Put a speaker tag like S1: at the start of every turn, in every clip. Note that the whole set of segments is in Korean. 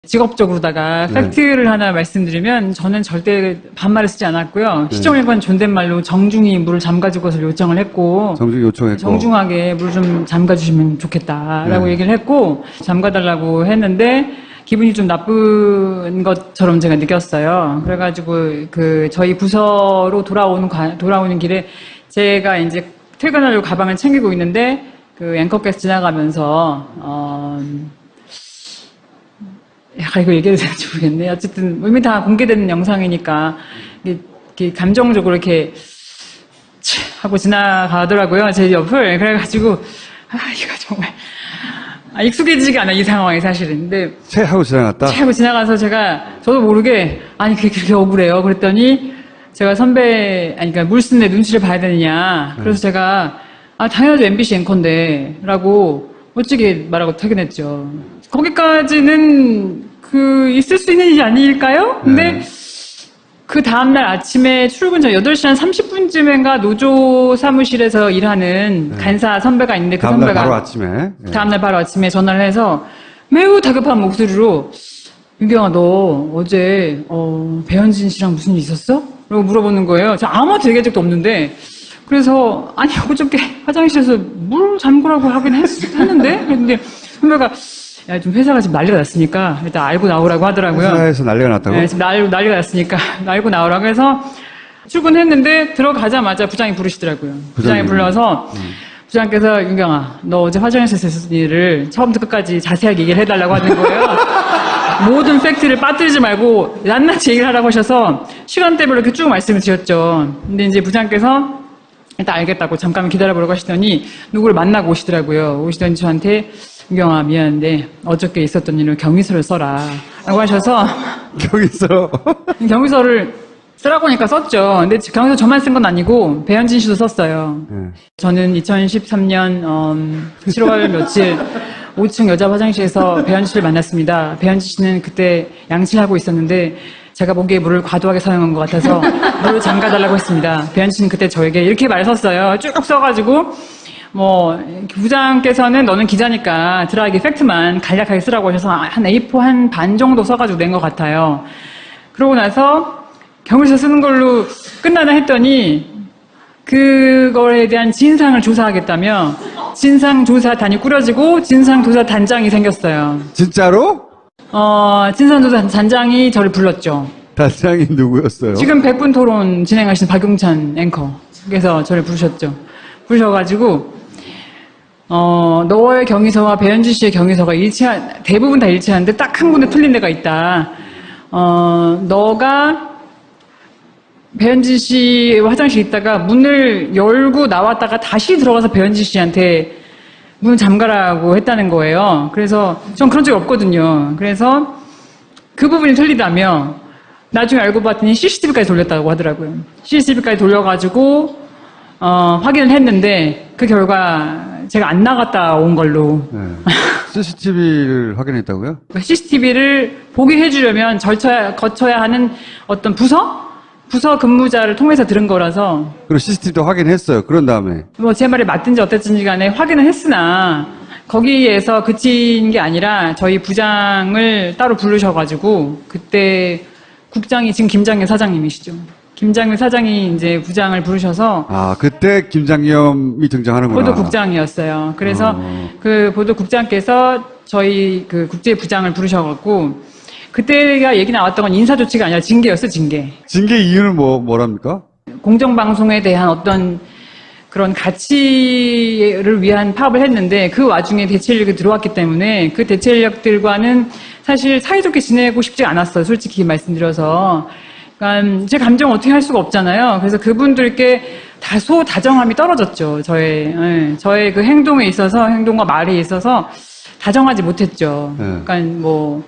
S1: 직업적으로다가 팩트를 하나 말씀드리면 저는 절대 반말을 쓰지 않았고요. 시정일관 존댓말로 정중히 물을 잠가줄 것을 요청을 했고
S2: 정중히 요청했고
S1: 정중하게 물 좀 잠가주시면 좋겠다라고 얘기를 했고 잠가달라고 했는데 기분이 좀 나쁜 것처럼 제가 느꼈어요. 그래가지고 저희 부서로 돌아오는 길에 제가 이제 퇴근하려고 가방을 챙기고 있는데 앵커께서 지나가면서 이거 얘기해도 되는지 모르겠네. 어쨌든 이미 다 공개된 영상이니까 이렇게 감정적으로 이렇게 하고 지나가더라고요. 제 옆을. 그래가지고 이거 정말 익숙해지지가 않아 이 상황이 사실은. 근데
S2: 채 하고 지나갔다.
S1: 채 하고 지나가서 저도 모르게 아니 그게 그렇게 억울해요. 그랬더니 제가 그러니까 물 쓰는 애 눈치를 봐야 되느냐. 그래서 제가 당연하죠 MBC 앵커인데라고 멋지게 말하고 퇴근했죠. 거기까지는 있을 수 있는 일이 아닐까요? 근데 그 다음날 아침에 출근 전 8시 한 30분쯤인가 노조 사무실에서 일하는 간사 선배가 있는데 그
S2: 다음날
S1: 선배가
S2: 바로 아침에
S1: 다음날 바로 아침에 전화를 해서 매우 다급한 목소리로 윤경아 너 어제 배현진 씨랑 무슨 일 있었어? 라고 물어보는 거예요. 제가 아무한테 얘기한 적도 없는데 그래서 아니 어저께 화장실에서 물 잠그라고 하긴 했는데 근데 선배가 야, 좀 회사가 지금 난리가 났으니까 일단 알고 나오라고 하더라고요.
S2: 회사에서 난리가 났다고?
S1: 네, 지금 난리가 났으니까 알고 나오라고 해서 출근했는데 들어가자마자 부장이 부르시더라고요. 부장이 불러서 부장께서 윤경아 너 어제 화장실에서 있었던 일을 처음부터 끝까지 자세하게 얘기를 해달라고 하는 거예요. 모든 팩트를 빠뜨리지 말고 낱낱이 얘기를 하라고 하셔서 시간대별로 이렇게 쭉 말씀을 드렸죠. 근데 이제 부장께서 일단 알겠다고 잠깐 기다려보라고 하시더니 누구를 만나고 오시더라고요. 오시더니 저한테 윤경아 미안한데 어저께 있었던 일을 경위서를 써라 라고 하셔서 경위서를 쓰라고 하니까 썼죠. 근데 경위서 저만 쓴 건 아니고 배현진 씨도 썼어요. 저는 2013년 7월 며칠 5층 여자 화장실에서 배현진 씨를 만났습니다. 배현진 씨는 그때 양치하고 있었는데 제가 보기에 물을 과도하게 사용한 것 같아서 물을 잠가달라고 했습니다. 배현진 씨는 그때 저에게 이렇게 말 썼어요. 쭉 써가지고 부장께서는 너는 기자니까 드라이기 팩트만 간략하게 쓰라고 하셔서 한 A4 한 반 정도 써가지고 낸 것 같아요. 그러고 나서 경위서 쓰는 걸로 끝나나 했더니 그거에 대한 진상을 조사하겠다며 진상조사단이 꾸려지고 진상조사단장이 생겼어요.
S2: 진짜로?
S1: 진상조사단장이 저를 불렀죠.
S2: 단장이 누구였어요?
S1: 지금 100분 토론 진행하신 박용찬 앵커께서 저를 부르셨죠. 부르셔가지고 너의 경위서와 배현진 씨의 경위서가 대부분 다 일치하는데 딱 한 군데 틀린 데가 있다. 너가 배현진 씨 화장실에 있다가 문을 열고 나왔다가 다시 들어가서 배현진 씨한테 문 잠가라고 했다는 거예요. 그래서 전 그런 적이 없거든요. 그래서 그 부분이 틀리다며 나중에 알고 봤더니 CCTV까지 돌렸다고 하더라고요. CCTV까지 돌려가지고 확인을 했는데 그 결과 제가 안 나갔다 온 걸로.
S2: CCTV를 확인했다고요?
S1: CCTV를 보게 해주려면 거쳐야 하는 어떤 부서 근무자를 통해서 들은 거라서.
S2: 그리고 CCTV도 확인했어요. 그런 다음에.
S1: 제 말이 맞든지 어땠든지 간에 확인을 했으나 거기에서 그친 게 아니라 저희 부장을 따로 부르셔가지고 그때 국장이 지금 김장현 사장님이시죠. 김장현 사장이 이제 부장을 부르셔서
S2: 그때 김장겸이 등장하는구나.
S1: 보도국장이었어요. 그래서 그 보도국장께서 저희 그 국제부장을 부르셔갖고 그때가 얘기 나왔던 건 인사조치가 아니라 징계였어, 징계.
S2: 징계 이유는 뭐랍니까?
S1: 공정방송에 대한 어떤 그런 가치를 위한 파업을 했는데 그 와중에 대체 인력이 들어왔기 때문에 그 대체 인력들과는 사실 사이좋게 지내고 싶지 않았어요. 솔직히 말씀드려서. 그러니까 제 감정을 어떻게 할 수가 없잖아요. 그래서 그분들께 다소 다정함이 떨어졌죠. 저의 그 행동과 말에 있어서 다정하지 못했죠. 그러니까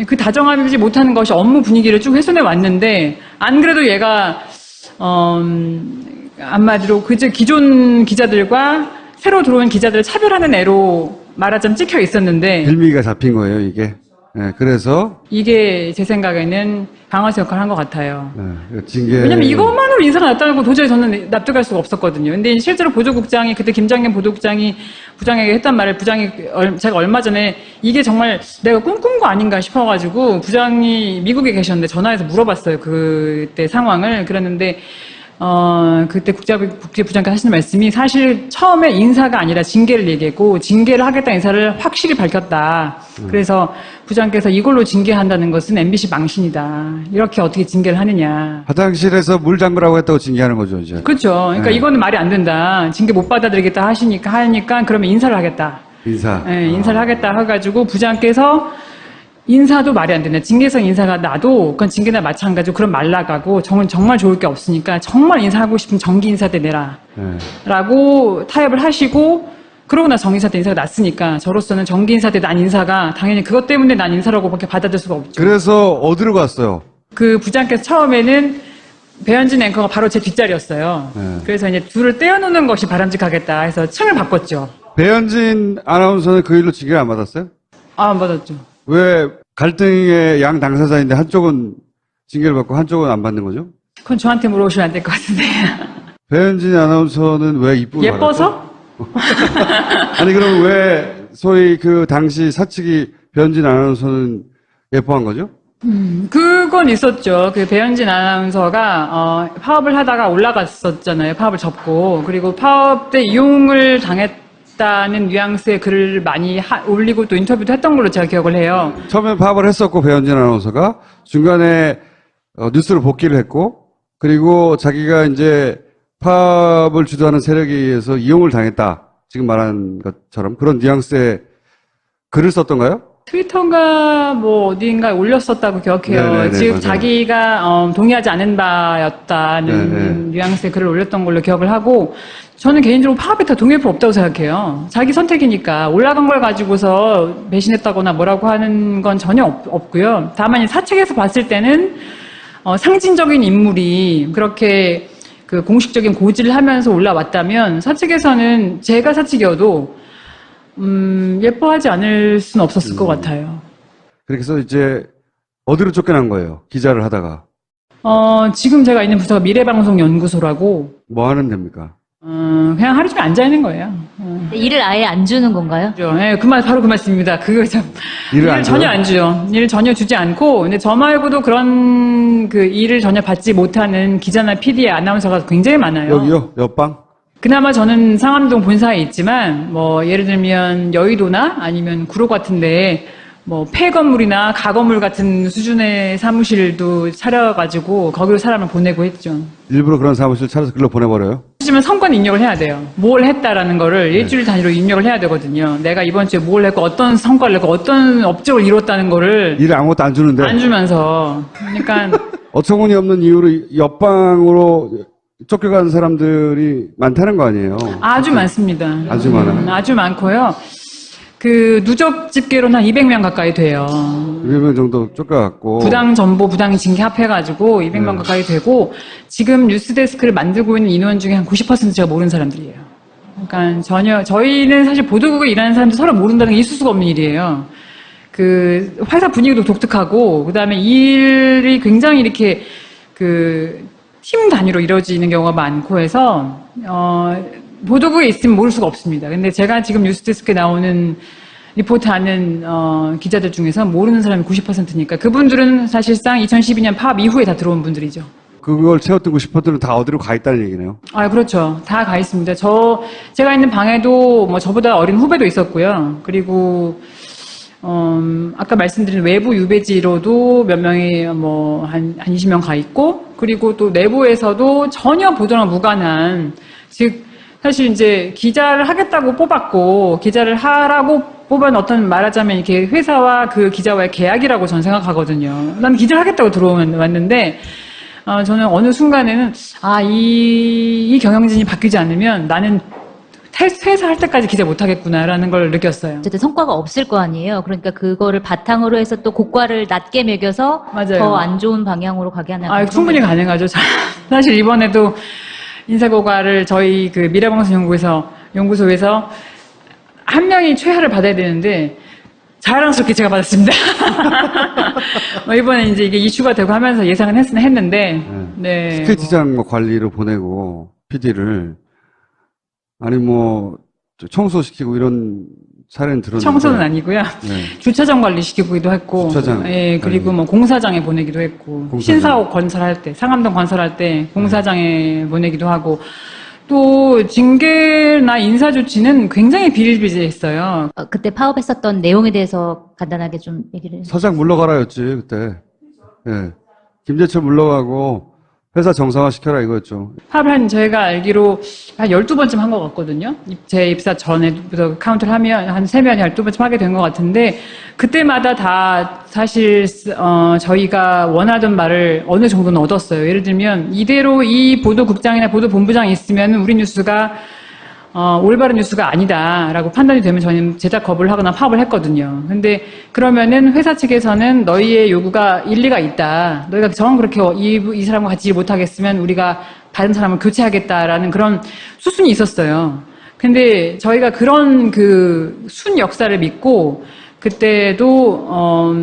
S1: 그 다정하지 못하는 것이 업무 분위기를 쭉 훼손해 왔는데 안 그래도 얘가 한마디로 기존 기자들과 새로 들어온 기자들을 차별하는 애로 말하자면 찍혀 있었는데
S2: 빌미가 잡힌 거예요, 이게? 네, 그래서
S1: 이게 제 생각에는 강화수 역할을 한 것 같아요.
S2: 네, 징계.
S1: 왜냐면 이것만으로 인사가 났다는 거 도저히 저는 납득할 수가 없었거든요. 근데 실제로 보도국장이 그때 김장겸 보도국장이 부장에게 했단 말을 부장이 제가 얼마 전에 이게 정말 내가 꿈꾼 거 아닌가 싶어가지고 부장이 미국에 계셨는데 전화해서 물어봤어요. 그때 상황을. 그랬는데 그때 국제부장께서 하시는 말씀이 사실 처음에 인사가 아니라 징계를 얘기했고 징계를 하겠다는 인사를 확실히 밝혔다. 그래서 부장께서 이걸로 징계한다는 것은 MBC 망신이다. 이렇게 어떻게 징계를 하느냐.
S2: 화장실에서 물 잠그라고 했다고 징계하는 거죠, 이제.
S1: 그렇죠. 그러니까
S2: 네.
S1: 이거는 말이 안 된다. 징계 못 받아들이겠다 하니까 그러면 인사를 하겠다.
S2: 인사.
S1: 네, 인사를 하겠다 해가지고 부장께서 인사도 말이 안 된다. 징계성 인사가 나도 그건 징계나 마찬가지로 그런 말 나가고 정말 좋을 게 없으니까 정말 인사하고 싶으면 정기 인사 때 내라.
S2: 네.
S1: 라고 타협을 하시고 그러고 나 정기 인사 때 인사가 났으니까 저로서는 정기 인사 때 난 인사가 당연히 그것 때문에 난 인사라고밖에 받아들일 수가 없죠.
S2: 그래서 어디로 갔어요?
S1: 그 부장께서 처음에는 배현진 앵커가 바로 제 뒷자리였어요.
S2: 네.
S1: 그래서 이제 둘을 떼어놓는 것이 바람직하겠다 해서 층을 바꿨죠.
S2: 배현진 아나운서는 그 일로 징계를 안 받았어요?
S1: 안 받았죠.
S2: 왜 갈등의 양 당사자인데 한쪽은 징계를 받고 한쪽은 안 받는 거죠?
S1: 그건 저한테 물어보시면 안 될 것 같은데.
S2: 배현진 아나운서는 왜 이쁘게
S1: 예뻐서?
S2: 받았죠? 아니 그럼 왜 소위 그 당시 사측이 배현진 아나운서는 예뻐한 거죠?
S1: 그건 있었죠. 그 배현진 아나운서가 파업을 하다가 올라갔었잖아요. 파업을 접고. 그리고 파업 때 이용을 당했다는 뉘앙스의 글을 많이 올리고 또 인터뷰도 했던 걸로 제가 기억을 해요.
S2: 처음엔 파업을 했었고 배현진 아나운서가 중간에 뉴스를 복귀를 했고 그리고 자기가 이제 파업을 주도하는 세력에 의해서 이용을 당했다. 지금 말한 것처럼 그런 뉘앙스의 글을 썼던가요?
S1: 트위터인가 뭐 어디인가에 올렸었다고 기억해요.
S2: 네네네,
S1: 지금
S2: 맞아요.
S1: 자기가 동의하지 않은 바였다는
S2: 네네.
S1: 뉘앙스의 글을 올렸던 걸로 기억을 하고 저는 개인적으로 파업에 다 동의할 필요 없다고 생각해요. 자기 선택이니까 올라간 걸 가지고서 배신했다거나 뭐라고 하는 건 전혀 없고요. 다만 이 사측에서 봤을 때는 상징적인 인물이 그렇게 그 공식적인 고지를 하면서 올라왔다면 사측에서는 제가 사측이어도 예뻐하지 않을 수는 없었을 것 같아요.
S2: 그렇게 해서 이제 어디로 쫓겨난 거예요? 기자를 하다가.
S1: 지금 제가 있는 부서가 미래방송연구소라고,
S2: 뭐 하는 데입니까?
S1: 그냥 하루 종일 앉아있는 거예요.
S3: 일을 아예 안 주는 건가요?
S1: 네, 바로 그 말씀입니다. 그거 참.
S2: 일을 안
S1: 일을 전혀
S2: 줘요?
S1: 안 주죠. 일을 전혀 주지 않고, 근데 저 말고도 그런 그 일을 전혀 받지 못하는 기자나 PD, 아나운서가 굉장히 많아요.
S2: 여기요? 옆방?
S1: 그나마 저는 상암동 본사에 있지만 뭐 예를 들면 여의도나 아니면 구로 같은데 뭐 폐건물이나 가건물 같은 수준의 사무실도 차려가지고 거기로 사람을 보내고 했죠.
S2: 일부러 그런 사무실 차려서 글로 보내버려요?
S1: 하지만 성과는 입력을 해야 돼요. 뭘 했다라는 거를 일주일 단위로 입력을 해야 되거든요. 내가 이번 주에 뭘 했고 어떤 성과를 냈고 어떤 업적을 이뤘다는 거를
S2: 일을 아무것도 안 주는데.
S1: 안 주면서 그러니까
S2: 어처구니 없는 이유로 옆방으로 쫓겨간 사람들이 많다는 거 아니에요?
S1: 아주 많습니다.
S2: 아주 많아요?
S1: 아주 많고요. 그 누적 집계로는 한 200명 가까이 돼요.
S2: 200명 정도 쫓겨갔고.
S1: 부당 정보, 부당 징계 합해가지고 200명 가까이 되고 지금 뉴스데스크를 만들고 있는 인원 중에 한 90% 제가 모르는 사람들이에요. 그러니까 전혀 저희는 사실 보도국에 일하는 사람들 서로 모른다는 게 있을 수가 없는 일이에요. 그 회사 분위기도 독특하고 그다음에 일이 굉장히 이렇게 그 팀 단위로 이루어지는 경우가 많고 해서 보도국에 있으면 모를 수가 없습니다. 근데 제가 지금 뉴스데스크에 나오는 리포트하는 기자들 중에서 모르는 사람이 90%니까 그분들은 사실상 2012년 파업 이후에 다 들어온 분들이죠.
S2: 그걸 채웠던 90%는 다 어디로 가 있다는 얘기네요.
S1: 아, 그렇죠. 다 가 있습니다. 제가 있는 방에도 뭐 저보다 어린 후배도 있었고요. 그리고 아까 말씀드린 외부 유배지로도 몇 명이 한 20명 가 있고, 그리고 또 내부에서도 전혀 보도랑 무관한, 즉, 사실 이제 기자를 하겠다고 뽑았고, 기자를 하라고 뽑은 어떤 말하자면 이렇게 회사와 그 기자와의 계약이라고 저는 생각하거든요. 난 기자를 하겠다고 왔는데, 저는 어느 순간에는, 이 경영진이 바뀌지 않으면 나는 퇴사할 때까지 기자 못하겠구나라는 걸 느꼈어요.
S3: 어쨌든 성과가 없을 거 아니에요. 그러니까 그거를 바탕으로 해서 또 고과를 낮게 매겨서
S1: 맞아요.
S3: 더 안 좋은 방향으로 가게 하는.
S1: 충분히 가능하죠. 사실 이번에도 인사고과를 저희 그 미래방송연구소에서 한 명이 최하를 받아야 되는데 자랑스럽게 제가 받았습니다. 뭐 이번에 이제 이게 이슈가 되고 하면서 예상은 했는데, 네.
S2: 스케이트장 뭐 관리로 보내고, PD를. 아니, 뭐, 청소시키고 이런 사례는 들었는데.
S1: 청소는 아니고요.
S2: 네.
S1: 주차장 관리시키기도 했고,
S2: 주차장.
S1: 예, 그리고 뭐 공사장에 보내기도 했고,
S2: 공사장.
S1: 신사옥 건설할 때, 상암동 건설할 때 공사장에 보내기도 하고, 또 징계나 인사 조치는 굉장히 비일비재했어요.
S3: 그때 파업했었던 내용에 대해서 간단하게 좀 얘기를.
S2: 서장 물러가라였지, 그때. 예. 김재철 물러가고, 회사 정상화 시켜라 이거였죠.
S1: 파업을 한 저희가 알기로 한 12번쯤 한 것 같거든요. 제 입사 전에부터 카운트를 하면 한 3번, 12번쯤 하게 된 것 같은데 그때마다 다 사실 저희가 원하던 말을 어느 정도는 얻었어요. 예를 들면 이대로 이 보도국장이나 보도본부장이 있으면 우리 뉴스가 올바른 뉴스가 아니다라고 판단이 되면 저희는 제작 거부를 하거나 파업을 했거든요. 근데 그러면은 회사 측에서는 너희의 요구가 일리가 있다. 너희가 정 그렇게 이 사람과 같이 일 못하겠으면 우리가 다른 사람을 교체하겠다라는 그런 수순이 있었어요. 근데 저희가 그런 그 순 역사를 믿고 그때도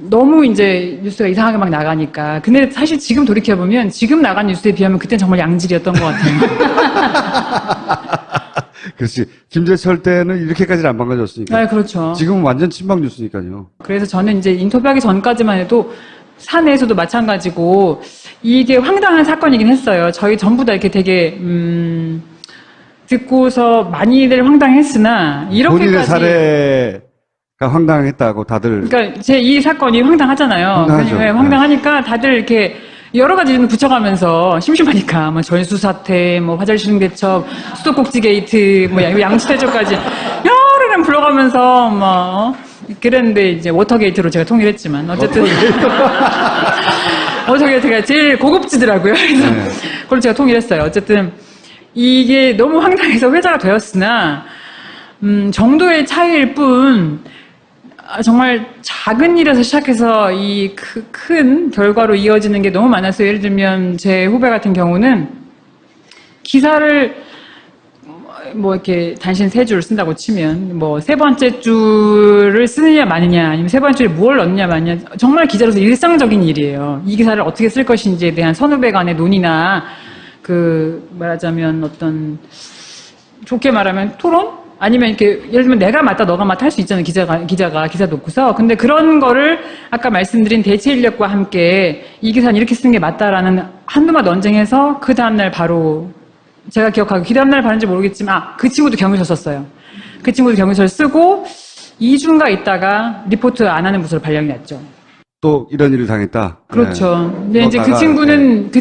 S1: 너무 이제 뉴스가 이상하게 막 나가니까. 근데 사실 지금 돌이켜보면 지금 나간 뉴스에 비하면 그때는 정말 양질이었던 것 같아요.
S2: 그렇지. 김재철 때는 이렇게까지는 안 망가졌으니까.
S1: 네, 그렇죠.
S2: 지금은 완전 친박 뉴스니까요.
S1: 그래서 저는 이제 인터뷰하기 전까지만 해도 사내에서도 마찬가지고 이게 황당한 사건이긴 했어요. 저희 전부 다 이렇게 되게 듣고서 많이들 황당했으나
S2: 본인의
S1: 이렇게까지
S2: 사례가 황당했다고 다들.
S1: 그러니까 제 이 사건이 황당하잖아요.
S2: 황당하죠.
S1: 네, 황당하니까 다들 이렇게 여러 가지 좀 붙여가면서 심심하니까 뭐 전수 사태, 뭐 화장실 대첩, 수도꼭지 게이트, 뭐 양치 대첩까지 여러 명 불러가면서 뭐 그랬는데 이제 워터게이트로 제가 통일했지만 어쨌든 워터게이트가 제일 고급지더라고요. 그래서
S2: 네.
S1: 그걸 제가 통일했어요. 어쨌든 이게 너무 황당해서 회자가 되었으나 정도의 차이일 뿐. 정말 작은 일에서 시작해서 이 큰 결과로 이어지는 게 너무 많았어요. 예를 들면 제 후배 같은 경우는 기사를 뭐 이렇게 단신 3줄 쓴다고 치면 뭐 3번째 줄을 쓰느냐 마느냐 아니면 3번째 줄에 무엇을 넣느냐 마느냐 정말 기자로서 일상적인 일이에요. 이 기사를 어떻게 쓸 것인지에 대한 선후배 간의 논의나 그 말하자면 어떤 좋게 말하면 토론? 아니면 이렇게 예를 들면 내가 맞다 너가 맞다 할 수 있잖아요. 기자가 기사 놓고서. 근데 그런 거를 아까 말씀드린 대체 인력과 함께 이 기사는 이렇게 쓰는 게 맞다라는 한두마 논쟁해서 그 다음날 바로 제가 기억하고 그 다음날 봤는지 모르겠지만 그 친구도 경위서 썼어요. 그 친구도 경위서를 쓰고 2주인가 있다가 리포트 안 하는 부서로 발령이 났죠.
S2: 또 이런 일을 당했다.
S1: 그렇죠. 근데 이제 그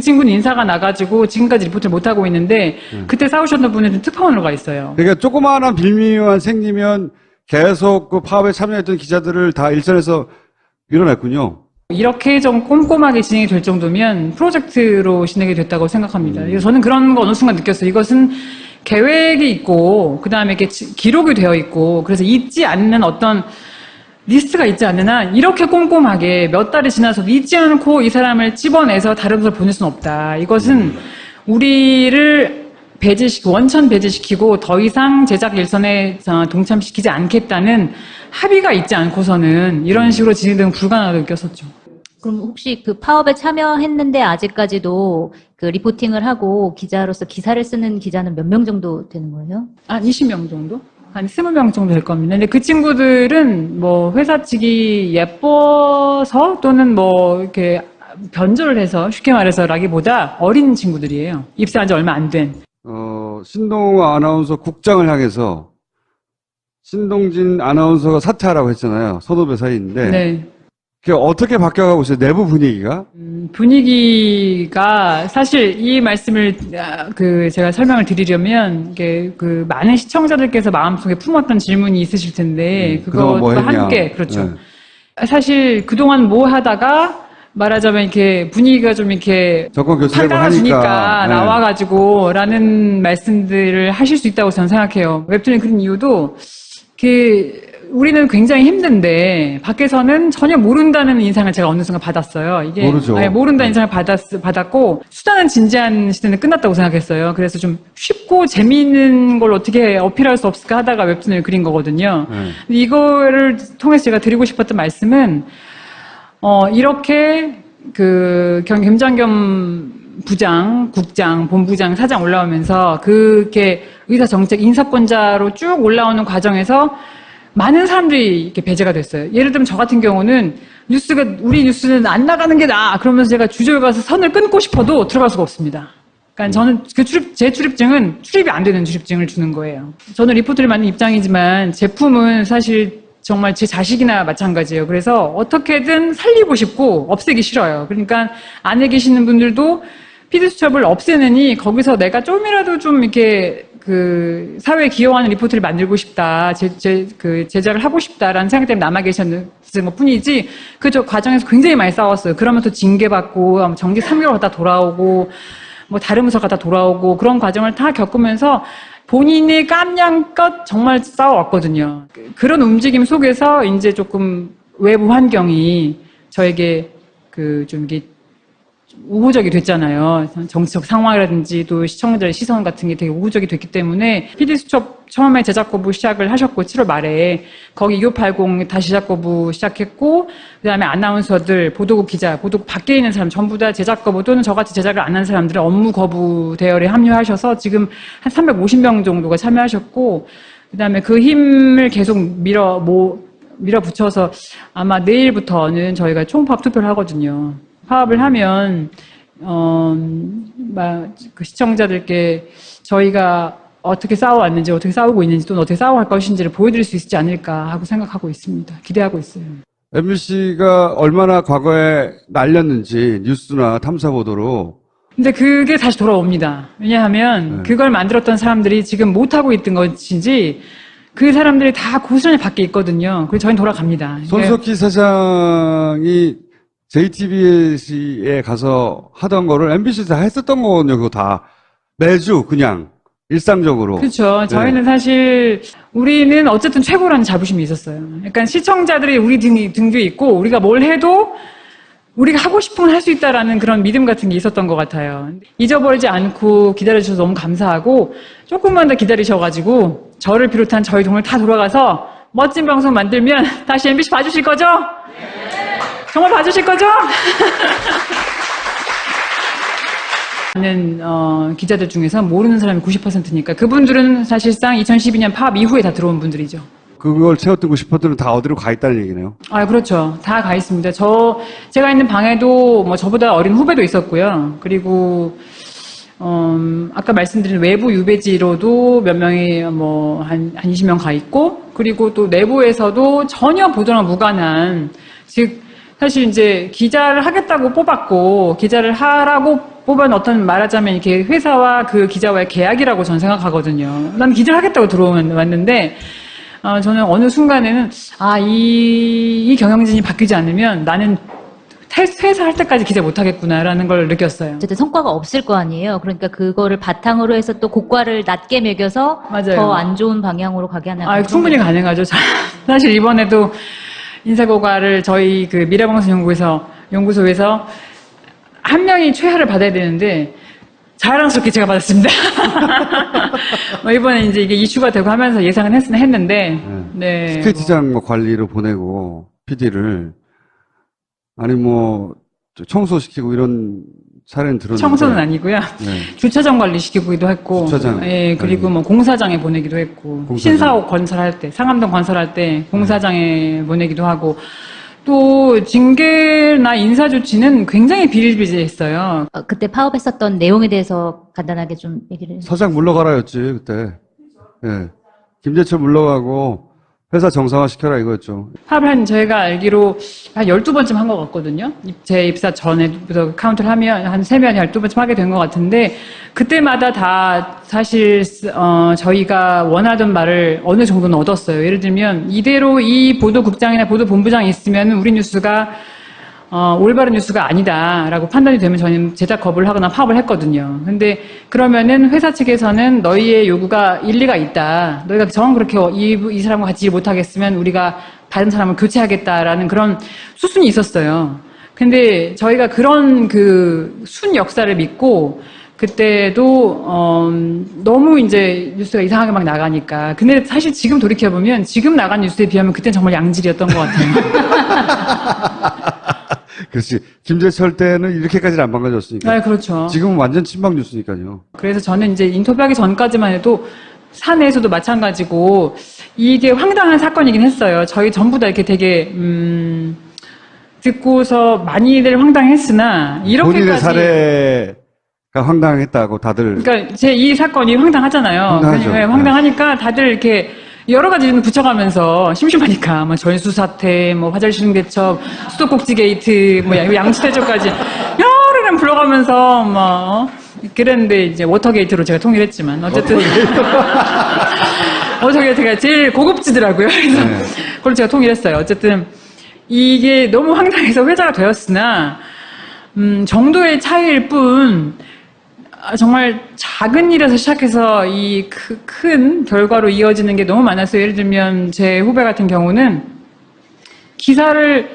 S1: 친구는 인사가 나가지고 지금까지 리포트를 못 하고 있는데 그때 싸우셨던 분은 좀 특파원으로 가 있어요.
S2: 그러니까 조그마한 빌미만 생기면 계속 그 파업에 참여했던 기자들을 다 일선에서 밀어냈군요.
S1: 이렇게 좀 꼼꼼하게 진행이 될 정도면 프로젝트로 진행이 됐다고 생각합니다. 그래서 저는 그런 거 어느 순간 느꼈어요. 이것은 계획이 있고 그다음에 이렇게 기록이 되어 있고 그래서 잊지 않는 어떤 리스트가 있지 않는 한 이렇게 꼼꼼하게 몇 달이 지나서 잊지 않고 이 사람을 집어내서 다른 곳을 보낼 수는 없다. 이것은 우리를 원천 배제시키고 더 이상 제작 일선에 동참시키지 않겠다는 합의가 있지 않고서는 이런 식으로 진행되면 불가능하다고 느꼈었죠.
S3: 그럼 혹시 그 파업에 참여했는데 아직까지도 그 리포팅을 하고 기자로서 기사를 쓰는 기자는 몇 명 정도 되는 거예요?
S1: 한 20명 정도? 한 20명 정도 될 겁니다. 근데 그 친구들은 뭐 회사 측이 예뻐서 또는 뭐 이렇게 변조를 해서 쉽게 말해서 라기보다 어린 친구들이에요. 입사한 지 얼마 안 된.
S2: 신동아 아나운서 국장을 향해서 신동진 아나운서가 사퇴하라고 했잖아요. 선후배 사이인데.
S1: 네.
S2: 그게 어떻게 바뀌어가고 있어요? 내부 분위기가?
S1: 분위기가 사실 이 말씀을 제가 설명을 드리려면 이게 그 많은 시청자들께서 마음속에 품었던 질문이 있으실 텐데
S2: 그동안 뭐
S1: 그것과
S2: 했냐?
S1: 함께 그렇죠.
S2: 네.
S1: 사실 그동안 뭐 하다가 말하자면 이렇게 분위기가 좀 이렇게
S2: 정권 교체되고
S1: 판단해주니까
S2: 하니까. 네.
S1: 나와가지고 라는 말씀들을 하실 수 있다고 저는 생각해요. 웹툰을 그린 이유도 우리는 굉장히 힘든데 밖에서는 전혀 모른다는 인상을 제가 어느 순간 받았어요. 이게
S2: 모르죠.
S1: 네, 모른다는 인상을 받았고 수단은 진지한 시대는 끝났다고 생각했어요. 그래서 좀 쉽고 재미있는 걸 어떻게 어필할 수 없을까 하다가 웹툰을 그린 거거든요. 이거를 통해서 제가 드리고 싶었던 말씀은 이렇게 그 김장겸 부장, 국장, 본부장, 사장 올라오면서 그렇게 의사정책 인사권자로 쭉 올라오는 과정에서 많은 사람들이 이렇게 배제가 됐어요. 예를 들면 저 같은 경우는 우리 뉴스는 안 나가는 게 나아. 그러면서 제가 주저에 가서 선을 끊고 싶어도 들어갈 수가 없습니다. 그러니까 저는 제 출입증은 출입이 안 되는 출입증을 주는 거예요. 저는 리포트를 만든 입장이지만 제품은 사실 정말 제 자식이나 마찬가지예요. 그래서 어떻게든 살리고 싶고 없애기 싫어요. 그러니까 안에 계시는 분들도 피드수첩을 없애느니 거기서 내가 좀이라도 좀 이렇게 그 사회에 기여하는 리포트를 만들고 싶다, 제작을 하고 싶다라는 생각 때문에 남아 계셨는 것 뿐이지, 그 과정에서 굉장히 많이 싸웠어요. 그러면서 징계받고, 정직 3개월 갔다 돌아오고, 뭐 다른 부서 갔다 돌아오고, 그런 과정을 다 겪으면서 본인의 깜냥껏 정말 싸워왔거든요. 그런 움직임 속에서 이제 조금 외부 환경이 저에게 좀 이게 우호적이 됐잖아요. 정치적 상황이라든지 또 시청자들의 시선 같은 게 되게 우호적이 됐기 때문에 PD수첩 처음에 제작 거부 시작을 하셨고 7월 말에 거기 2580 다시 제작 거부 시작했고 그다음에 아나운서들, 보도국 기자, 보도국 밖에 있는 사람 전부 다 제작 거부 또는 저같이 제작을 안 한 사람들은 업무 거부 대열에 합류하셔서 지금 한 350명 정도가 참여하셨고 그다음에 그 힘을 계속 밀어붙여서 아마 내일부터는 저희가 총파업 투표를 하거든요. 파업을 하면 그 시청자들께 저희가 어떻게 싸워왔는지, 어떻게 싸우고 있는지, 또는 어떻게 싸워갈 것인지를 보여드릴 수 있지 않을까 하고 생각하고 있습니다. 기대하고 있어요.
S2: MBC가 얼마나 과거에 날렸는지 뉴스나 탐사 보도로.
S1: 근데 그게 다시 돌아옵니다. 왜냐하면 그걸 만들었던 사람들이 지금 못하고 있던 것인지 그 사람들이 다 고스란히 밖에 있거든요. 그래서 저희는 돌아갑니다.
S2: 손석희 사장이 JTBC에 가서 하던 거를 MBC에서 다 했었던 거거든요. 그거 다. 매주 그냥 일상적으로.
S1: 그렇죠. 저희는 사실 우리는 어쨌든 최고라는 자부심이 있었어요. 약간 시청자들이 우리 등 뒤에 있고 우리가 뭘 해도 우리가 하고 싶은 걸 할 수 있다라는 그런 믿음 같은 게 있었던 것 같아요. 잊어버리지 않고 기다려주셔서 너무 감사하고 조금만 더 기다리셔가지고 저를 비롯한 저희 동을 다 돌아가서 멋진 방송 만들면 다시 MBC 봐주실 거죠? 정말 봐주실 거죠? 기자들 중에서 모르는 사람이 90%니까 그분들은 사실상 2012년 파업 이후에 다 들어온 분들이죠.
S2: 그걸 채웠던 싶었더니 다 어디로 가 있다는 얘기네요.
S1: 아, 그렇죠. 다 가 있습니다. 제가 있는 방에도 뭐 저보다 어린 후배도 있었고요. 그리고 아까 말씀드린 외부 유배지로도 몇 명이 한 20명 가 있고, 그리고 또 내부에서도 전혀 보도랑 무관한, 즉, 사실 이제 기자를 하겠다고 뽑았고, 기자를 하라고 뽑은 어떤 말하자면 이렇게 회사와 그 기자와의 계약이라고 저는 생각하거든요. 난 기자를 하겠다고 들어왔는데, 저는 어느 순간에는, 이 경영진이 바뀌지 않으면 나는 퇴사할 때까지 기자 못하겠구나라는 걸 느꼈어요.
S3: 어쨌든 성과가 없을 거 아니에요. 그러니까 그거를 바탕으로 해서 또 고과를 낮게 매겨서 더 안 좋은 방향으로 가게 하는.
S1: 충분히 가능하죠. 사실 이번에도 인사고과를 저희 그 미래방송 연구소에서 한 명이 최하를 받아야 되는데 자랑스럽게 제가 받았습니다. 이번에 이제 이게 이슈가 되고 하면서 예상은 했는데, 네.
S2: 스케이트장 관리로 보내고, PD를. 아니, 청소시키고 이런 사례는 들었는데.
S1: 청소는 아니고요.
S2: 네.
S1: 주차장 관리시키기도 했고.
S2: 주차장.
S1: 예, 그리고 공사장에 보내기도 했고.
S2: 공사장.
S1: 신사옥 건설할 때, 상암동 건설할 때 공사장에 보내기도 하고. 또 징계나 인사 조치는 굉장히 비일비재했어요.
S3: 그때 파업했었던 내용에 대해서 간단하게 좀 얘기를.
S2: 사장 물러가라였지 그때. 예. 김재철 물러가고 회사 정상화 시켜라 이거였죠.
S1: 파업을 저희가 알기로 한 12번쯤 한 것 같거든요. 제 입사 전에부터 카운트를 하면 한 3번, 12번쯤 하게 된 것 같은데 그때마다 다 사실 저희가 원하던 말을 어느 정도는 얻었어요. 예를 들면 이대로 이 보도국장이나 보도본부장이 있으면 우리 뉴스가 올바른 뉴스가 아니다라고 판단이 되면 저희는 제작 거부를 하거나 파업을 했거든요. 근데 그러면은 회사 측에서는 너희의 요구가 일리가 있다. 너희가 정 그렇게 이 사람과 같이 일 못하겠으면 우리가 다른 사람을 교체하겠다라는 그런 수순이 있었어요. 근데 저희가 그런 그 순 역사를 믿고 그때도 너무 이제 뉴스가 이상하게 막 나가니까. 근데 사실 지금 돌이켜보면 지금 나간 뉴스에 비하면 그때는 정말 양질이었던 것 같아요.
S2: 그렇지. 김재철 때는 이렇게까지는 안 망가졌으니까.
S1: 네, 그렇죠.
S2: 지금은 완전 친박 뉴스니까요.
S1: 그래서 저는 이제 인터뷰하기 전까지만 해도 사내에서도 마찬가지고 이게 황당한 사건이긴 했어요. 저희 전부 다 이렇게 되게 듣고서 많이들 황당했으나 이렇게까지
S2: 본인의 사례가 황당했다고 다들.
S1: 그러니까 제 이 사건이 황당하잖아요.
S2: 황당하죠.
S1: 네, 황당하니까 다들 이렇게 여러 가지 좀 붙여가면서 심심하니까 뭐 전수 사태, 뭐 화장실 대첩, 수도꼭지 게이트, 뭐 양치대첩까지 여러 명 불러가면서 뭐 그랬는데 이제 워터게이트로 제가 통일했지만 어쨌든 워터게이트가 제일 고급지더라고요. 그래서
S2: 네.
S1: 그걸 제가 통일했어요. 어쨌든 이게 너무 황당해서 회자가 되었으나 정도의 차이일 뿐. 정말 작은 일에서 시작해서 이 큰 결과로 이어지는 게 너무 많았어요. 예를 들면 제 후배 같은 경우는 기사를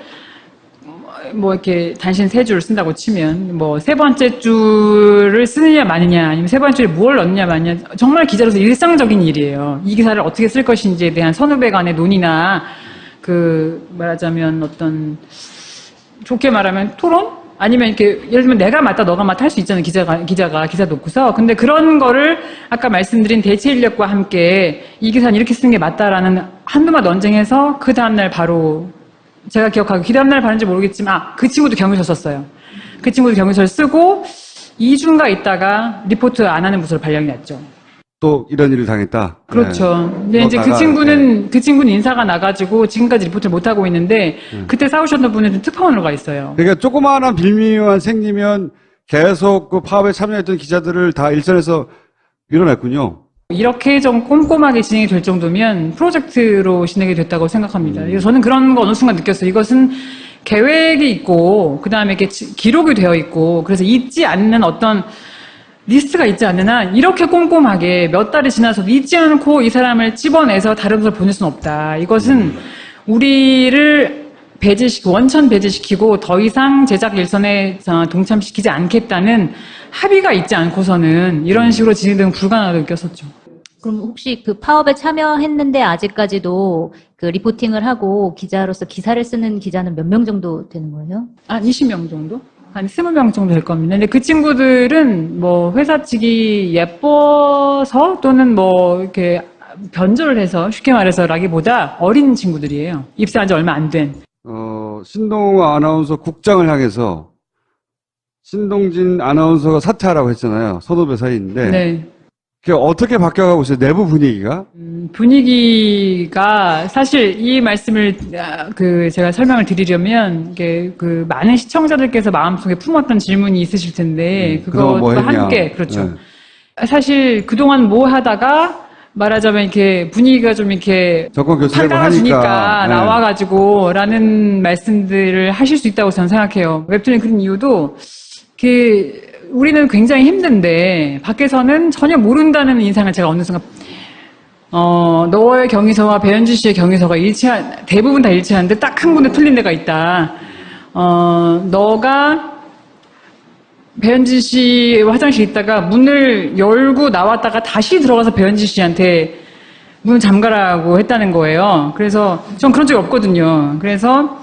S1: 뭐 이렇게 단신 3줄 쓴다고 치면 뭐 3번째 줄을 쓰느냐 마느냐 아니면 3번째 줄에 뭘 넣느냐 마느냐 정말 기자로서 일상적인 일이에요. 이 기사를 어떻게 쓸 것인지에 대한 선후배 간의 논의나 그 말하자면 어떤 좋게 말하면 토론? 아니면 이렇게 예를 들면 내가 맞다 너가 맞다 할 수 있잖아요. 기자가 기사 놓고서. 근데 그런 거를 아까 말씀드린 대체 인력과 함께 이 기사는 이렇게 쓰는 게 맞다라는 한두 마디 논쟁해서 그 다음날 바로 제가 기억하고 그 다음날 바른지 모르겠지만 그 친구도 경위서 썼어요. 그 친구도 경위서를 쓰고 2주인가 있다가 리포트 안 하는 부서로 발령이 났죠.
S2: 또 이런 일을 당했다.
S1: 그렇죠.
S2: 네.
S1: 근데 이제 그 친구는 인사가 나가지고 지금까지 리포트를 못 하고 있는데 그때 싸우셨던 분은 특파원으로 가 있어요.
S2: 그러니까 조그마한 빌미만 생기면 계속 그 파업에 참여했던 기자들을 다 일선에서 밀어냈군요.
S1: 이렇게 좀 꼼꼼하게 진행이 될 정도면 프로젝트로 진행이 됐다고 생각합니다. 그래서 저는 그런 거 어느 순간 느꼈어요. 이것은 계획이 있고 그다음에 이렇게 기록이 되어 있고 그래서 잊지 않는 어떤 리스트가 있지 않는 한 이렇게 꼼꼼하게 몇 달이 지나서도 잊지 않고 이 사람을 집어내서 다른 곳을 보낼 수는 없다. 이것은 우리를 원천 배제시키고 더 이상 제작 일선에 동참시키지 않겠다는 합의가 있지 않고서는 이런 식으로 진행되는 불가능하다고 느꼈었죠.
S3: 그럼 혹시 그 파업에 참여했는데 아직까지도 그 리포팅을 하고 기자로서 기사를 쓰는 기자는 몇 명 정도 되는 거예요?
S1: 한 20명 정도? 한 20명 정도 될 겁니다. 근데 그 친구들은 뭐 회사 측이 예뻐서 또는 뭐 이렇게 변절을 해서 쉽게 말해서라기보다 어린 친구들이에요. 입사한 지 얼마 안 된.
S2: 신동 아나운서 국장을 향해서 신동진 아나운서가 사퇴하라고 했잖아요. 선후배 사이인데.
S1: 네.
S2: 그게 어떻게 바뀌어가고 있어요? 내부 분위기가?
S1: 분위기가 사실 이 말씀을 제가 설명을 드리려면 이게 그 많은 시청자들께서 마음속에 품었던 질문이 있으실 텐데
S2: 그동안 뭐
S1: 그것과
S2: 했냐?
S1: 함께 그렇죠.
S2: 네.
S1: 사실 그동안 뭐 하다가 말하자면 이렇게 분위기가 좀 이렇게
S2: 정권 교체되고
S1: 팔달아주니까
S2: 하니까. 네.
S1: 나와가지고 라는 말씀들을 하실 수 있다고 저는 생각해요. 웹툰이 그런 이유도 우리는 굉장히 힘든데 밖에서는 전혀 모른다는 인상을 제가 어느 순간 너의 경위서와 배현진 씨의 경위서가 대부분 다 일치하는데 딱 한 군데 틀린 데가 있다. 너가 배현진 씨 화장실에 있다가 문을 열고 나왔다가 다시 들어가서 배현진 씨한테 문을 잠가라고 했다는 거예요. 그래서 전 그런 적이 없거든요. 그래서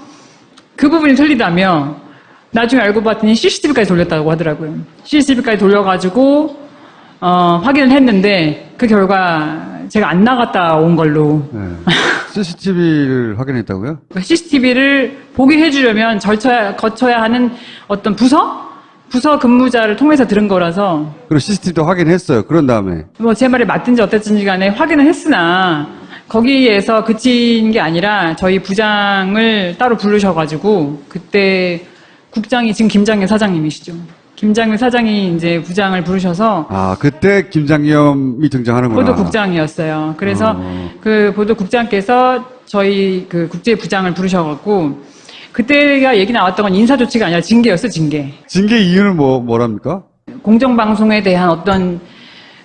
S1: 그 부분이 틀리다며 나중에 알고 봤더니 CCTV까지 돌렸다고 하더라고요. CCTV까지 돌려가지고 확인을 했는데 그 결과 제가 안 나갔다 온 걸로.
S2: 네. CCTV를 확인했다고요?
S1: CCTV를 보게 해주려면 거쳐야 하는 어떤 부서 근무자를 통해서 들은 거라서.
S2: 그리고 CCTV도 확인했어요. 그런 다음에.
S1: 뭐 제 말이 맞든지 어땠든지 간에 확인을 했으나 거기에서 그친 게 아니라 저희 부장을 따로 부르셔가지고 그때 국장이 지금 김장현 사장님이시죠. 김장현 사장이 이제 부장을 부르셔서
S2: 그때 김장겸이 등장하는구나.
S1: 보도국장이었어요. 그래서 그 보도국장께서 저희 그 국제부장을 부르셔갖고 그때가 얘기 나왔던 건 인사 조치가 아니라 징계였어, 징계.
S2: 징계 이유는 뭐랍니까?
S1: 공정방송에 대한 어떤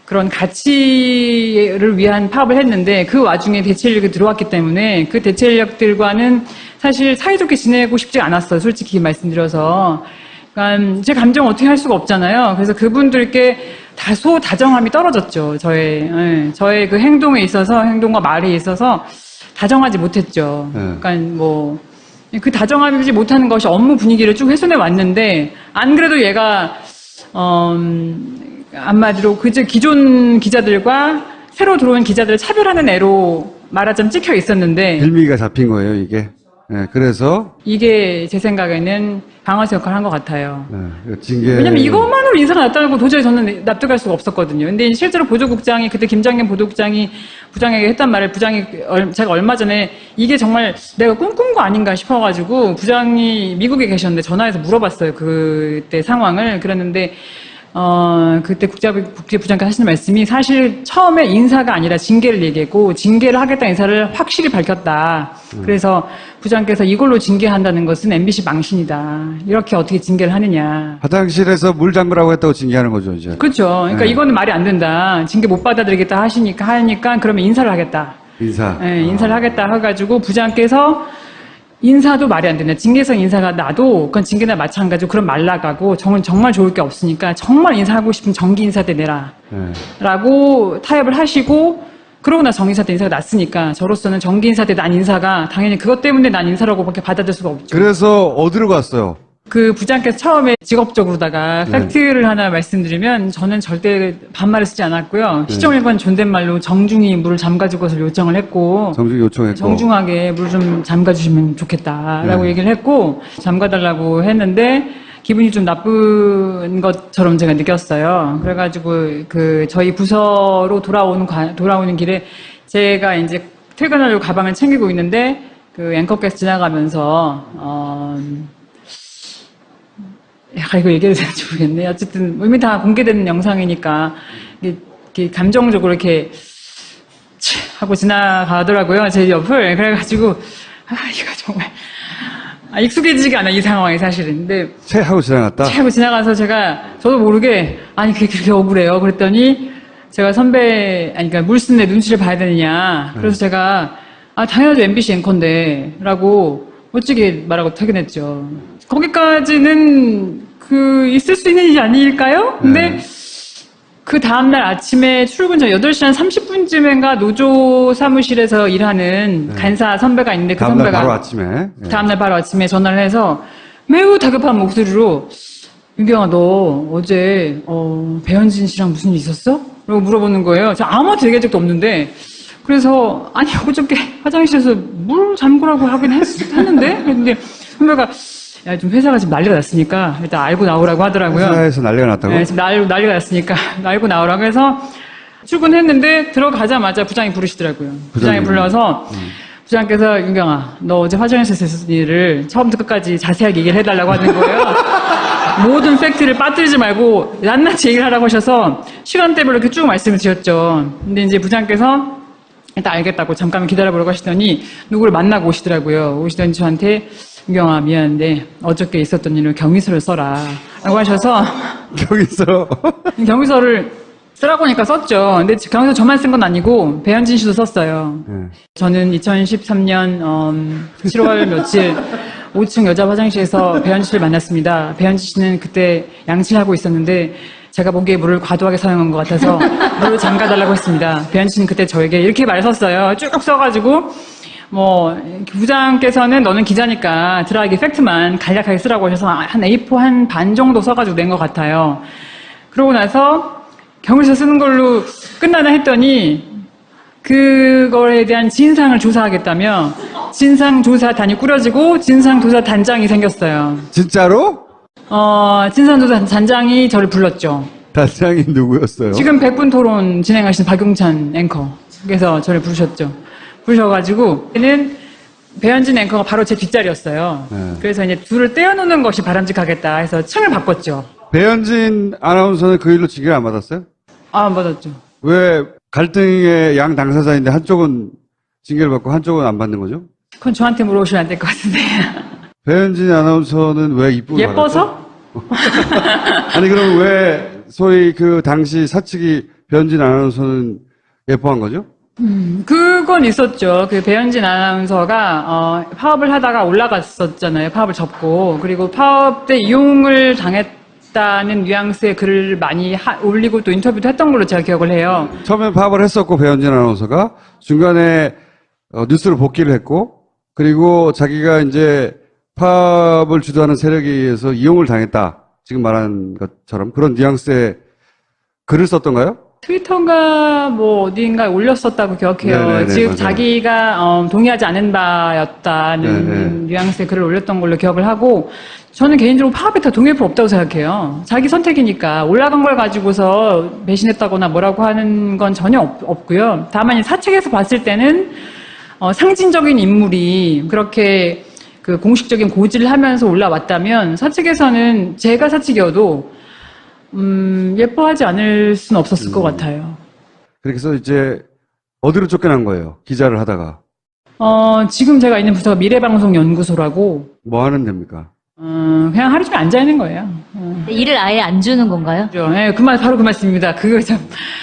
S1: 그런 가치를 위한 파업을 했는데 그 와중에 대체 인력이 들어왔기 때문에 그 대체 인력들과는 사실 사이좋게 지내고 싶지 않았어요. 솔직히 말씀드려서. 그러니까 제 감정 어떻게 할 수가 없잖아요. 그래서 그분들께 다소 다정함이 떨어졌죠. 저의 그 행동에 있어서, 행동과 말에 있어서 다정하지 못했죠. 그러니까 뭐, 그 다정하지 못하는 것이 업무 분위기를 쭉 훼손해 왔는데, 안 그래도 얘가, 한마디로 기존 기자들과 새로 들어온 기자들을 차별하는 애로 말하자면 찍혀 있었는데,
S2: 빌미가 잡힌 거예요, 이게. 네, 그래서.
S1: 이게 제 생각에는 방어수 역할을 한 것 같아요.
S2: 네, 징계.
S1: 왜냐면 이것만으로 인사가 났다는 거 도저히 저는 납득할 수가 없었거든요. 근데 실제로 보도국장이, 그때 김장현 보도국장이 부장에게 했단 말을 제가 얼마 전에 이게 정말 내가 꿈꾼 거 아닌가 싶어가지고 부장이 미국에 계셨는데 전화해서 물어봤어요. 그때 상황을. 그랬는데, 그때 국제부장께서 하시는 말씀이 사실 처음에 인사가 아니라 징계를 얘기했고, 징계를 하겠다는 인사를 확실히 밝혔다. 그래서 부장께서 이걸로 징계한다는 것은 MBC 망신이다. 이렇게 어떻게 징계를 하느냐.
S2: 화장실에서 물 잠그라고 했다고 징계하는 거죠, 이제.
S1: 그렇죠. 그러니까
S2: 네.
S1: 이거는 말이 안 된다. 징계 못 받아들이겠다 하니까 그러면 인사를 하겠다.
S2: 인사.
S1: 네, 인사를 하겠다 해가지고 부장께서 인사도 말이 안 된다. 징계성 인사가 나도 그건 징계나 마찬가지고 그럼 말라가고 정말 좋을 게 없으니까 정말 인사하고 싶으면 정기 인사 때 내라.
S2: 네.
S1: 라고 타협을 하시고 그러고 나서 정기 인사 때 인사가 났으니까 저로서는 정기 인사 때 난 인사가 당연히 그것 때문에 난 인사라고밖에 받아들일 수가 없죠.
S2: 그래서 어디로 갔어요?
S1: 그 부장께서 처음에 직업적으로다가 팩트를 하나 말씀드리면 저는 절대 반말을 쓰지 않았고요. 시정일관 존댓말로 정중히 물을 잠가줄 것을 요청을 했고
S2: 정중히 요청했고.
S1: 정중하게 물 좀 잠가주시면 좋겠다라고 얘기를 했고 잠가달라고 했는데 기분이 좀 나쁜 것처럼 제가 느꼈어요. 그래가지고 저희 부서로 돌아오는 길에 제가 이제 퇴근하려고 가방을 챙기고 있는데 그 앵커께서 지나가면서 이거 얘기해도 되는지 모르겠네. 어쨌든 이미 다 공개되는 영상이니까 이게 감정적으로 이렇게 하고 지나가더라고요. 제 옆을. 그래가지고 이거 정말 익숙해지지가 않아 이 상황이 사실은. 근데
S2: 채 하고 지나갔다?
S1: 채 하고 지나가서 저도 모르게 그게 그렇게 억울해요. 그랬더니 제가 그러니까 물 쓰는 애 눈치를 봐야 되느냐. 그래서 제가 당연하죠. MBC 앵커인데 라고 멋지게 말하고 퇴근했죠. 거기까지는 있을 수 있는 일이 아닐까요? 근데 그 다음날 아침에 출근 전 8시 한 30분쯤인가 노조 사무실에서 일하는 간사 선배가 있는데 그
S2: 다음날
S1: 선배가
S2: 바로 아침에.
S1: 다음날 바로 아침에 전화를 해서 매우 다급한 목소리로 윤경아 너 어제 배현진 씨랑 무슨 일 있었어? 라고 물어보는 거예요. 저 아무한테 얘기한 적도 없는데 그래서 아니 어저께 화장실에서 물 잠그라고 하긴 했는데 그랬는데 선배가 야, 좀 회사가 지금 난리가 났으니까 일단 알고 나오라고 하더라고요.
S2: 회사에서 난리가 났다고?
S1: 네, 지금 난리가 났으니까 알고 나오라고 해서 출근했는데 들어가자마자 부장이 부르시더라고요. 부장이 불러서 부장께서 윤경아 너 어제 화장실에서 있었던 일을 처음부터 끝까지 자세하게 얘기를 해달라고 하는 거예요. 모든 팩트를 빠뜨리지 말고 낱낱이 얘기를 하라고 하셔서 시간대별로 이렇게 쭉 말씀을 드렸죠. 근데 이제 부장께서 일단 알겠다고 잠깐만 기다려보라고 하시더니 누구를 만나고 오시더라고요. 오시더니 저한테 윤경아 미안한데 어저께 있었던 일을 경위서를 써라 라고 하셔서 경위서를 쓰라고 하니까 썼죠. 근데 경위서 저만 쓴 건 아니고 배현진 씨도 썼어요. 저는 2013년 7월 며칠 5층 여자 화장실에서 배현진 씨를 만났습니다. 배현진 씨는 그때 양치를 하고 있었는데 제가 보기에 물을 과도하게 사용한 것 같아서 물을 잠가달라고 했습니다. 배현진 씨는 그때 저에게 이렇게 말을 썼어요. 쭉 써가지고 부장께서는 너는 기자니까 드라이기 팩트만 간략하게 쓰라고 하셔서 한 A4 한 반 정도 써가지고 낸 것 같아요. 그러고 나서 경위서 쓰는 걸로 끝나나 했더니 그거에 대한 진상을 조사하겠다며 진상조사단이 꾸려지고 진상조사단장이 생겼어요.
S2: 진짜로?
S1: 진상조사단장이 저를 불렀죠.
S2: 단장이 누구였어요?
S1: 지금 100분 토론 진행하신 박용찬 앵커께서 저를 부르셔가지고 얘는 배현진 앵커가 바로 제 뒷자리였어요. 그래서 이제 둘을 떼어놓는 것이 바람직하겠다 해서 층을 바꿨죠.
S2: 배현진 아나운서는 그 일로 징계를 안 받았어요?
S1: 안 받았죠.
S2: 왜 갈등의 양 당사자인데 한쪽은 징계를 받고 한쪽은 안 받는 거죠?
S1: 그건 저한테 물어보시면 안 될 것 같은데.
S2: 배현진 아나운서는 왜 이쁘게
S1: 예뻐서?
S2: 말하죠? 아니, 그럼 왜 소위 그 당시 사측이 배현진 아나운서는 예뻐한 거죠?
S1: 그건 있었죠. 그 배현진 아나운서가 파업을 하다가 올라갔었잖아요. 파업을 접고. 그리고 파업 때 이용을 당했다는 뉘앙스의 글을 많이 올리고 또 인터뷰도 했던 걸로 제가 기억을 해요.
S2: 처음에 파업을 했었고 배현진 아나운서가 중간에 뉴스를 복귀를 했고, 그리고 자기가 이제 파업을 주도하는 세력에 의해서 이용을 당했다. 지금 말한 것처럼 그런 뉘앙스의 글을 썼던가요?
S1: 트위터가 뭐 어디인가에 올렸었다고 기억해요.
S2: 네네네,
S1: 즉
S2: 맞아요.
S1: 자기가 동의하지 않은 바였다는
S2: 네네.
S1: 뉘앙스의 글을 올렸던 걸로 기억을 하고, 저는 개인적으로 파업에 다 동의할 필요 없다고 생각해요. 자기 선택이니까 올라간 걸 가지고서 배신했다거나 뭐라고 하는 건 전혀 없고요. 다만 사측에서 봤을 때는 상징적인 인물이 그렇게 그 공식적인 고지를 하면서 올라왔다면 사측에서는 제가 사측이어도 예뻐하지 않을 수는 없었을 것 같아요.
S2: 그래서 이제 어디로 쫓겨난 거예요? 기자를 하다가.
S1: 지금 제가 있는 부서가 미래방송연구소라고,
S2: 뭐 하는 데입니까?
S1: 그냥 하루 종일 앉아있는 거예요.
S3: 일을 아예 안 주는 건가요?
S1: 네, 바로 그 말씀입니다. 그거 참.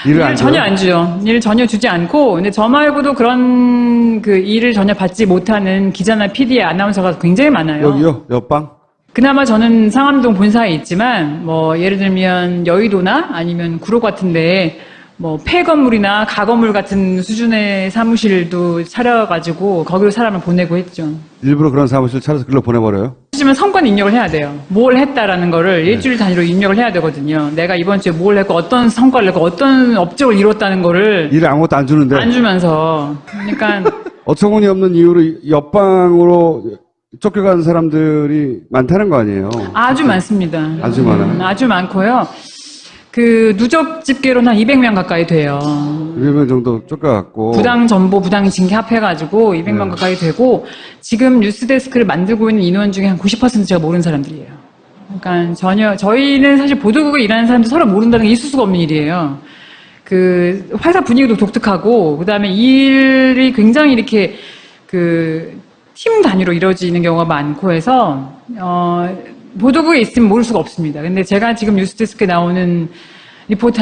S2: 일을 안
S1: 전혀
S2: 줘요?
S1: 안 주죠. 일을 전혀 주지 않고, 근데 저 말고도 그런 그 일을 전혀 받지 못하는 기자나 PD, 아나운서가 굉장히 많아요.
S2: 여기요? 옆방?
S1: 그나마 저는 상암동 본사에 있지만, 뭐, 예를 들면 여의도나 아니면 구로 같은데, 뭐, 폐건물이나 가건물 같은 수준의 사무실도 차려가지고, 거기로 사람을 보내고 했죠.
S2: 일부러 그런 사무실 차려서 글로 보내버려요?
S1: 하지만 성과는 입력을 해야 돼요. 뭘 했다라는 거를 일주일 단위로 입력을 해야 되거든요. 내가 이번 주에 뭘 했고, 어떤 성과를 냈고, 어떤 업적을 이뤘다는 거를
S2: 일 아무것도 안 주는데.
S1: 안 주면서. 그러니까,
S2: 어처구니 없는 이유로 옆방으로 쫓겨간 사람들이 많다는 거 아니에요?
S1: 아주 많습니다.
S2: 아주 많아요?
S1: 아주 많고요. 그 누적 집계로는 한 200명 가까이 돼요.
S2: 200명 정도 쫓겨갔고.
S1: 부당 정보, 부당 징계 합해가지고 200명 가까이 되고, 지금 뉴스데스크를 만들고 있는 인원 중에 한 90% 제가 모르는 사람들이에요. 그러니까 저희는 사실 보도국에 일하는 사람들 서로 모른다는 게 있을 수가 없는 일이에요. 그 회사 분위기도 독특하고, 그 다음에 일이 굉장히 이렇게 팀 단위로 이루어지는 경우가 많고 해서, 보도국에 있으면 모를 수가 없습니다. 근데 제가 지금 뉴스데스크에 나오는 리포트